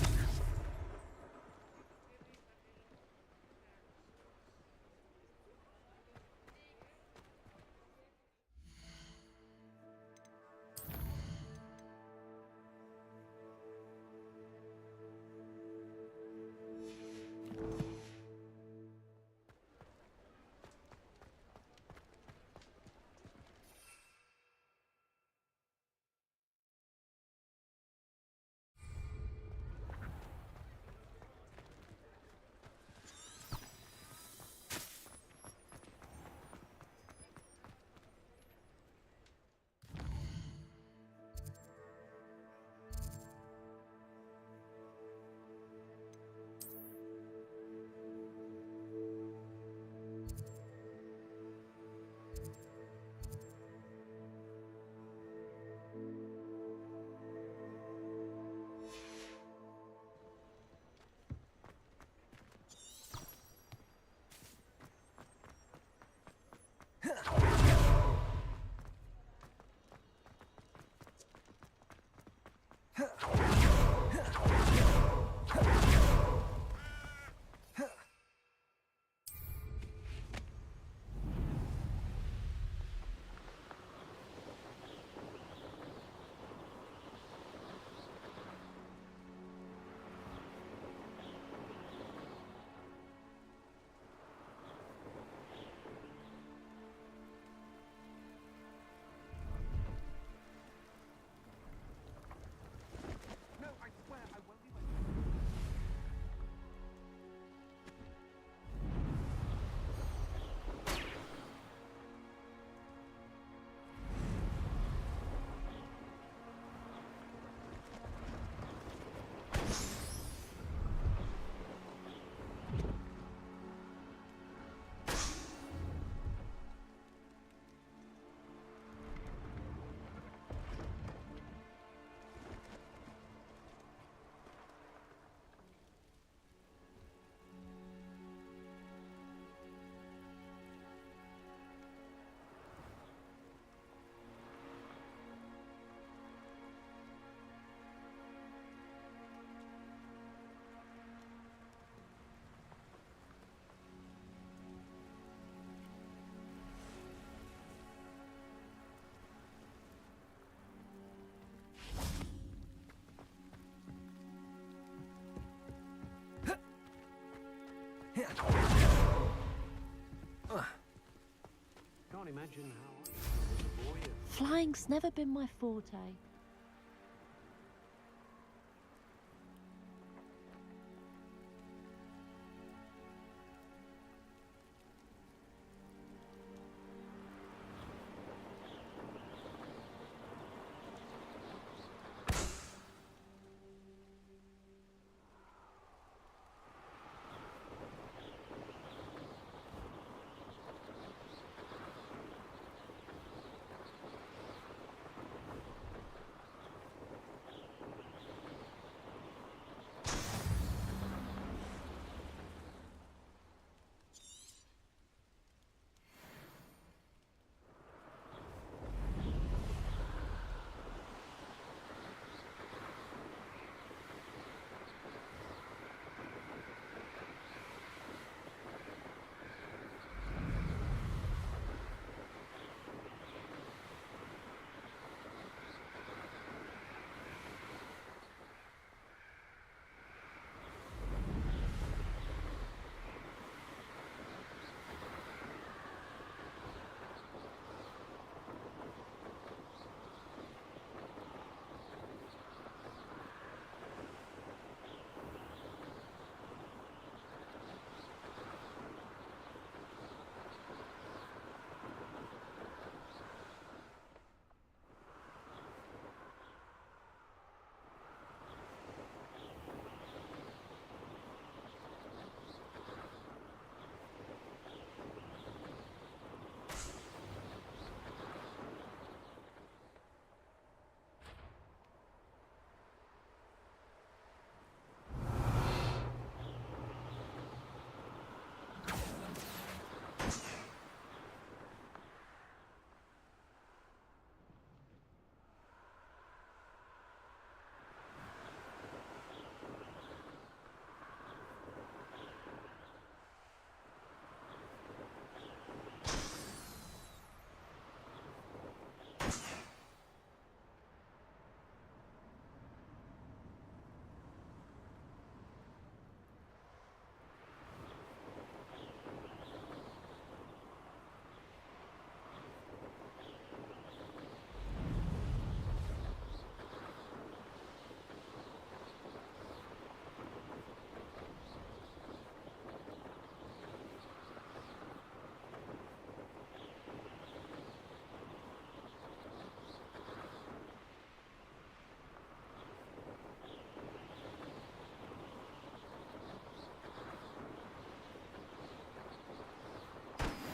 Can't imagine how Flying's never been my forte.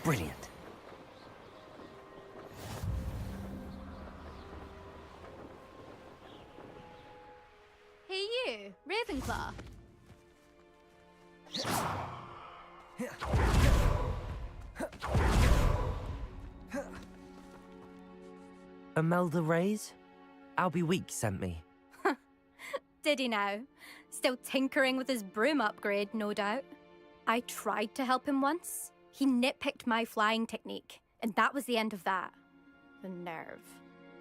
Brilliant. Hey you, Ravenclaw. Imelda Reyes? Albie Weeks sent me. Did he now? Still tinkering with his broom upgrade, no doubt. I tried to help him once. He nitpicked my flying technique, and that was the end of that. The nerve.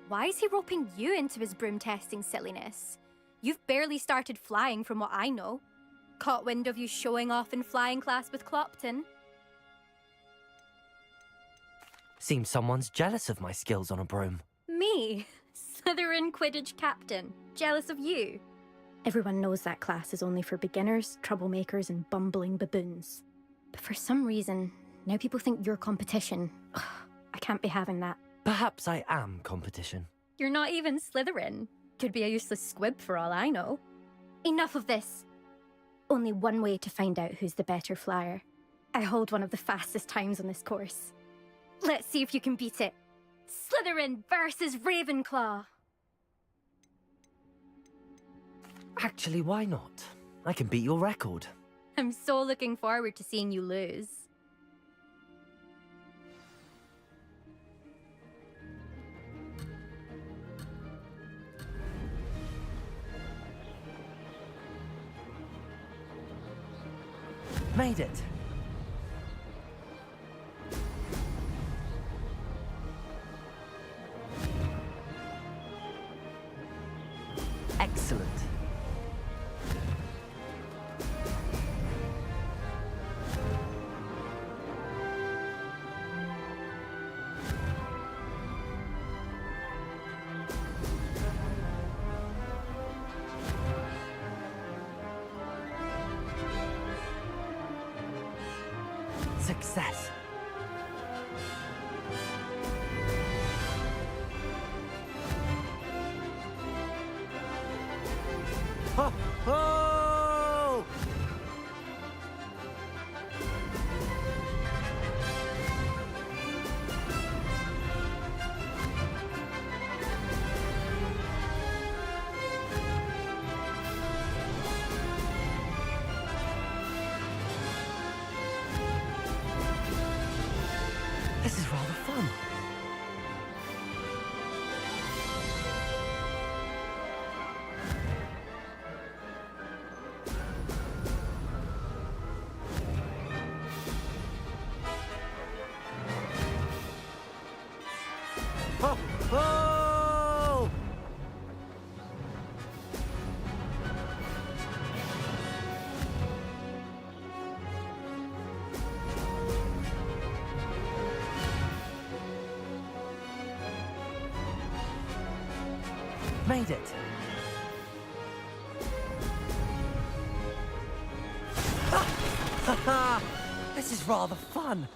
Why is he roping you into his broom testing silliness? You've barely started flying from what I know. Caught wind of you showing off in flying class with Clopton. Seems someone's jealous of my skills on a broom. Me? Slytherin Quidditch captain. Jealous of you? Everyone knows that class is only for beginners, troublemakers, and bumbling baboons. But for some reason, now people think you're competition. Ugh, I can't be having that. Perhaps I am competition. You're not even Slytherin. Could be a useless squib for all I know. Enough of this. Only one way to find out who's the better flyer. I hold one of the fastest times on this course. Let's see if you can beat it. Slytherin versus Ravenclaw. Actually, why not? I can beat your record. I'm so looking forward to seeing you lose. Made it. Excellent. Success. Ho, ho! This is rather fun. Ho, ho! Made it. Ah! This is rather fun.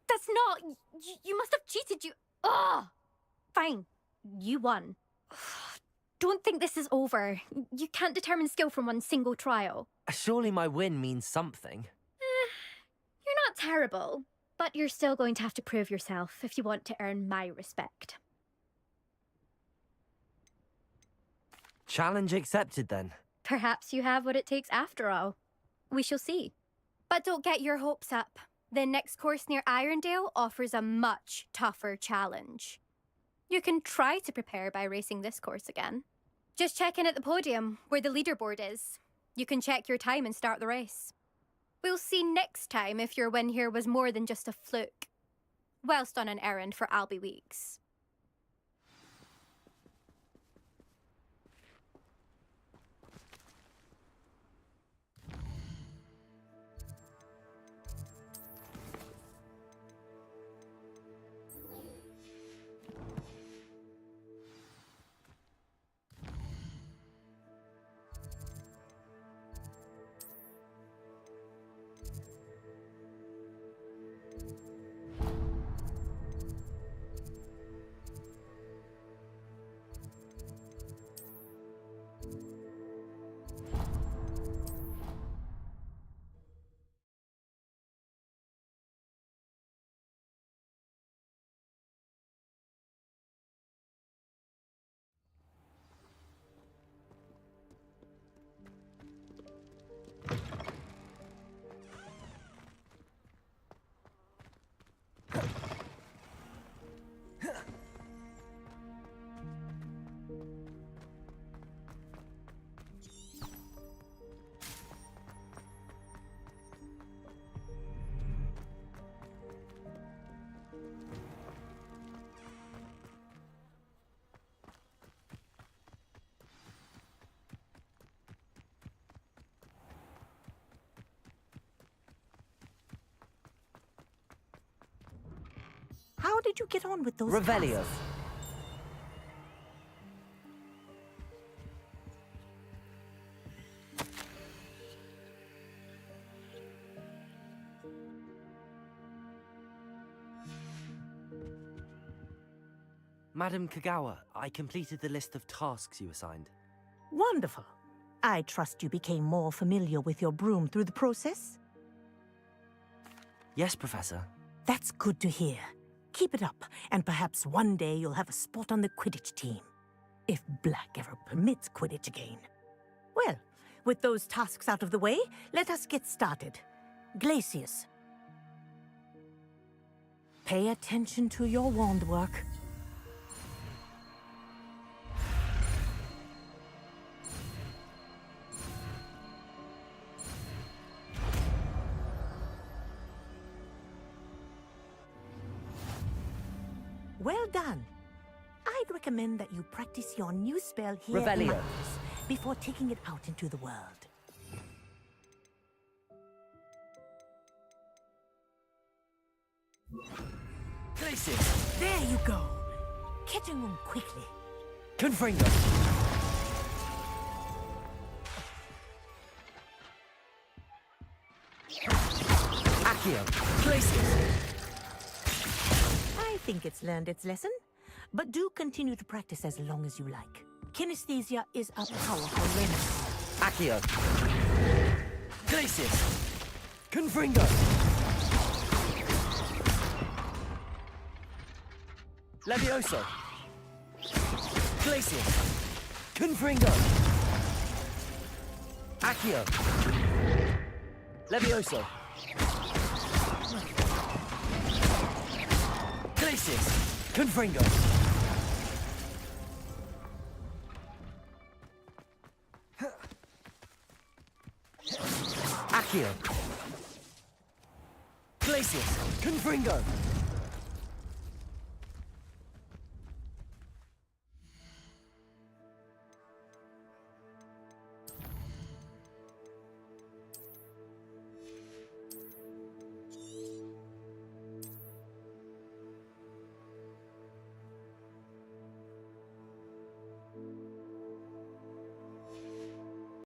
That's not... You must have cheated, you... Ugh! Fine. You won. Don't think this is over. You can't determine skill from one single trial. Surely my win means something. You're not terrible, but you're still going to have to prove yourself if you want to earn my respect. Challenge accepted then. Perhaps you have what it takes after all. We shall see. But don't get your hopes up. The next course near Irondale offers a much tougher challenge. You can try to prepare by racing this course again. Just check in at the podium, where the leaderboard is. You can check your time and start the race. We'll see next time if your win here was more than just a fluke. Whilst on an errand for Albie Weeks. How did you get on with those Revelio. tasks? Madam Kagawa, I completed the list of tasks you assigned. Wonderful. I trust you became more familiar with your broom through the process? Yes, Professor. That's good to hear. Keep it up, and perhaps one day you'll have a spot on the Quidditch team. If Black ever permits Quidditch again. Well, with those tasks out of the way, let us get started. Glacius. Pay attention to your wand work. Well done. I'd recommend that you practice your new spell here in Revelio. my office before taking it out into the world. Glacius! There you go. Catching them quickly. Confringo! Accio! Glacius! I think it's learned its lesson, but do continue to practice as long as you like. Kinesthesia is a powerful remedy. Accio! Glacius! Confringo! Levioso! Glacius! Confringo! Accio! Levioso! Glacius! Confringo! Accio! Glacius! Confringo!